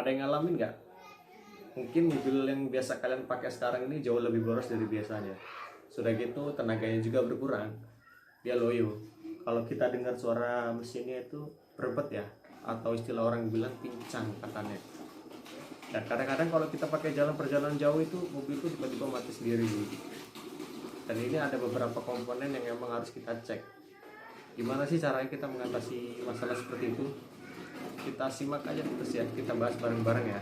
Ada yang ngalamin nggak? Mungkin mobil yang biasa kalian pakai sekarang ini jauh lebih boros dari biasanya. Sudah gitu tenaganya juga berkurang. Dia loyo. Kalau kita dengar suara mesinnya itu berbet ya, atau istilah orang bilang pincang katanya. Dan kadang-kadang kalau kita pakai perjalanan jauh itu mobil itu tiba-tiba mati sendiri gitu. Dan ini ada beberapa komponen yang memang harus kita cek. Gimana sih caranya kita mengatasi masalah seperti itu? Kita simak aja terus ya, kita bahas bareng-bareng ya.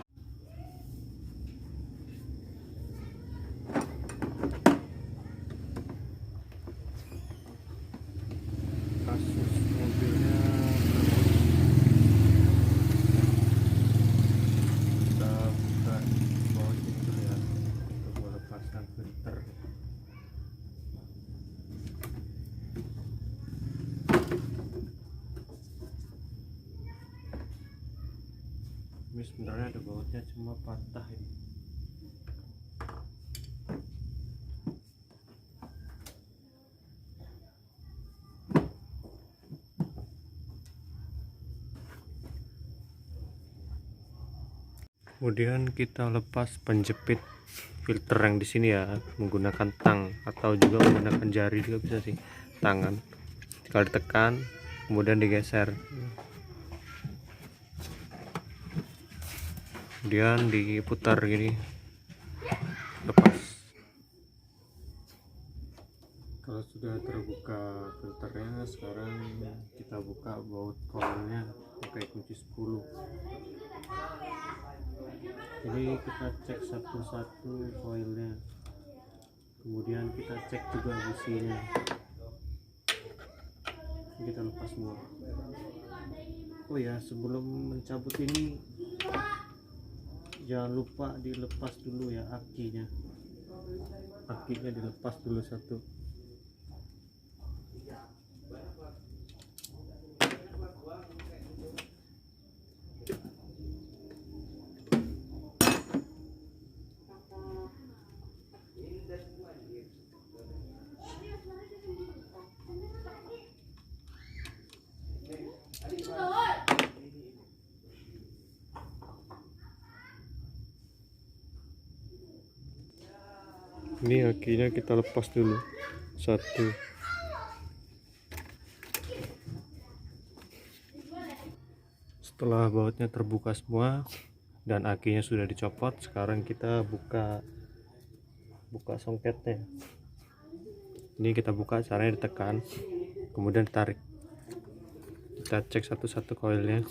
Kasus mobilnya kita buka bawah sini dulu ya, kita boleh pasang filter. Ini sebenarnya ada bautnya, cuma patah ini. Kemudian kita lepas penjepit filter yang di sini ya, menggunakan tang atau juga menggunakan jari juga bisa sih, tangan. Kalau ditekan kemudian digeser, kemudian diputar gini, lepas. Kalau sudah terbuka filternya, sekarang kita buka baut coilnya pakai kunci 10. Jadi kita cek satu-satu coilnya, kemudian kita cek juga businya. Kita lepas semua. Oh ya, sebelum mencabut ini jangan lupa dilepas dulu ya akinya. Akinya dilepas dulu satu. Ini akinya kita lepas dulu satu. Setelah bautnya terbuka semua dan akinya sudah dicopot, sekarang kita buka songketnya. Ini kita buka, caranya ditekan kemudian ditarik. Kita cek satu-satu koilnya,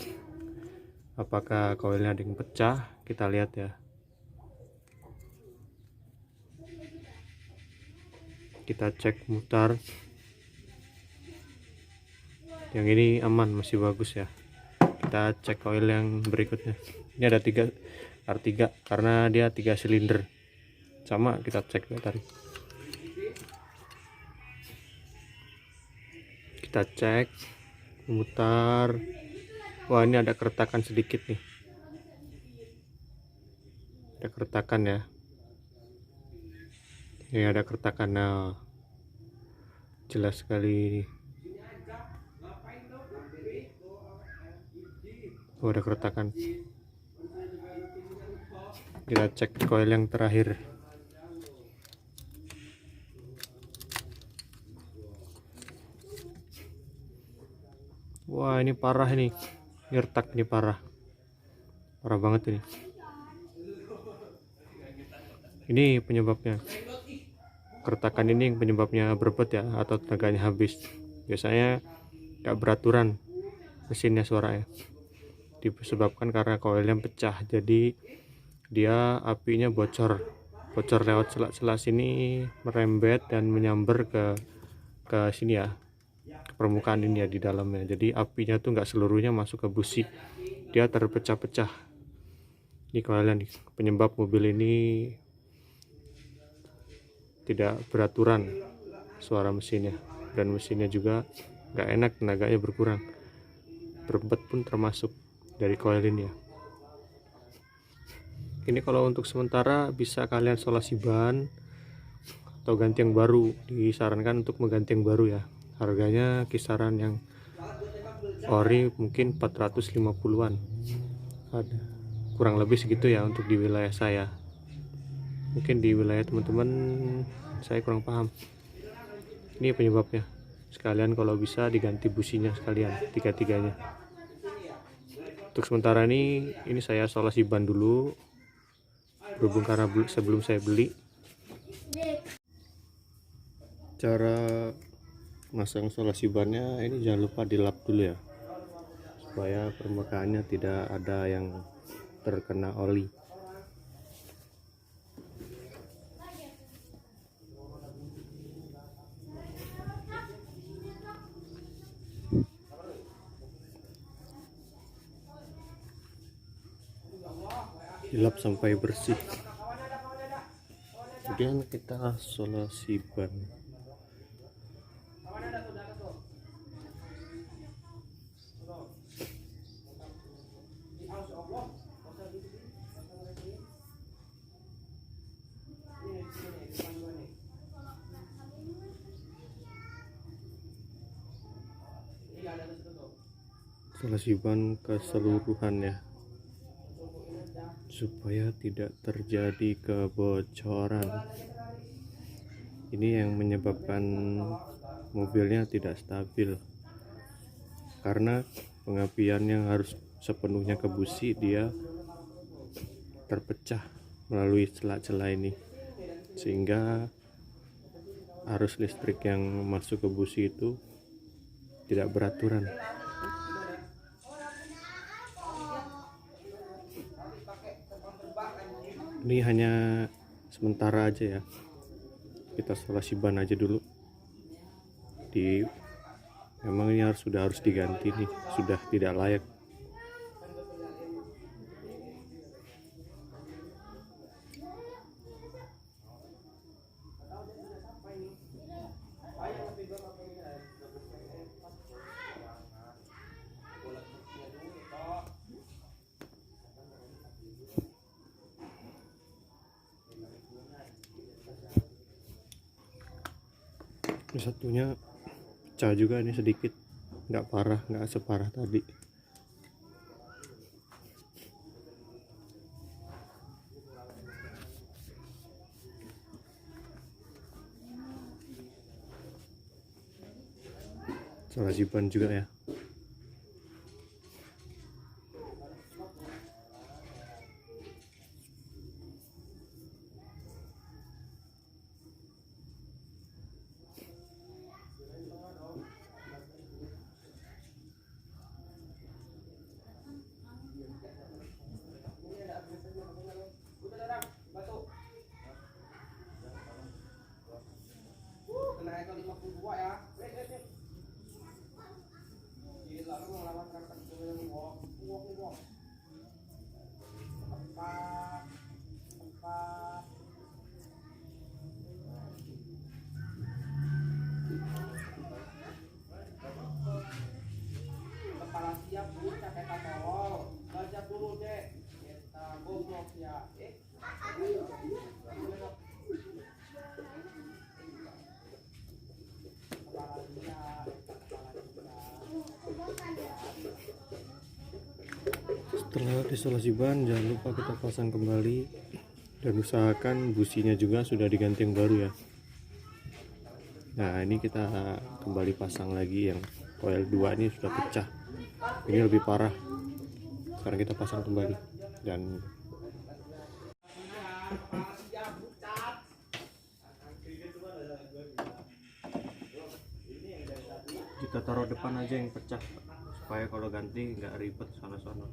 apakah koilnya ada yang pecah. Kita lihat ya, kita cek mutar, yang ini aman, masih bagus ya. Kita cek koil yang berikutnya. Ini ada 3 R3 karena dia 3 silinder sama. Kita cek, tarik, kita cek, mutar. Wah, ini ada keretakan sedikit nih, ada keretakan ya. Ini ada keretakan, nah jelas sekali. Oh, ada keretakan. Kita cek koil yang terakhir. Wah, ini parah ini retak, ini parah banget ini. Ini penyebabnya, keretakan ini yang penyebabnya berbet ya, atau tenaganya habis. Biasanya gak beraturan mesinnya suaranya, disebabkan karena koilnya pecah, jadi dia apinya bocor lewat sela-sela sini, merembet dan menyambar ke sini ya, ke permukaan ini ya, di dalamnya. Jadi apinya tuh nggak seluruhnya masuk ke busi, dia terpecah-pecah. Ini koilnya nih, penyebab mobil ini tidak beraturan suara mesinnya, dan mesinnya juga nggak enak, tenaganya berkurang, berbet pun termasuk dari koil ini ya. Ini kalau untuk sementara bisa kalian solasi ban atau ganti yang baru. Disarankan untuk mengganti yang baru ya, harganya kisaran yang ori mungkin 450-an ada. kurang lebih segitu ya untuk di wilayah saya. Mungkin di wilayah teman-teman saya kurang paham. Ini penyebabnya. Sekalian kalau bisa diganti businya sekalian, tiga-tiganya. Untuk sementara ini saya solasi ban dulu, berhubung karena sebelum saya beli. Cara masang solasi bannya ini jangan lupa dilap dulu ya, supaya permukaannya tidak ada yang terkena oli. Dilap sampai bersih, kemudian kita solasi ban. Solasi ban keseluruhan ya, supaya tidak terjadi kebocoran. Ini yang menyebabkan mobilnya tidak stabil, karena pengapian yang harus sepenuhnya ke busi dia terpecah melalui celah-celah ini, sehingga arus listrik yang masuk ke busi itu tidak beraturan. Ini hanya sementara aja ya, kita solasi ban aja dulu. Memang ini sudah harus diganti nih, sudah tidak layak. Ini satunya pecah juga, ini sedikit, nggak parah, nggak separah tadi. Solasi ban juga ya. Setelah isolasi ban, jangan lupa kita pasang kembali dan usahakan businya juga sudah diganti yang baru ya. Nah, ini kita kembali pasang lagi, yang coil 2 ini sudah pecah. Ini lebih parah. Sekarang kita pasang kembali dan kita taruh depan aja yang pecah, supaya kalau ganti nggak ribet sana-sana.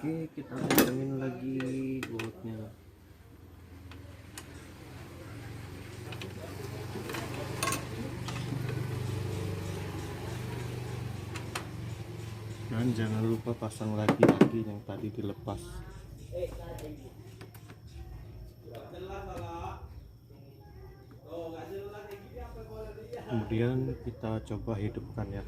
Oke, kita kencengin lagi bautnya. Dan jangan lupa pasang lagi yang tadi dilepas. Kemudian kita coba hidupkan ya.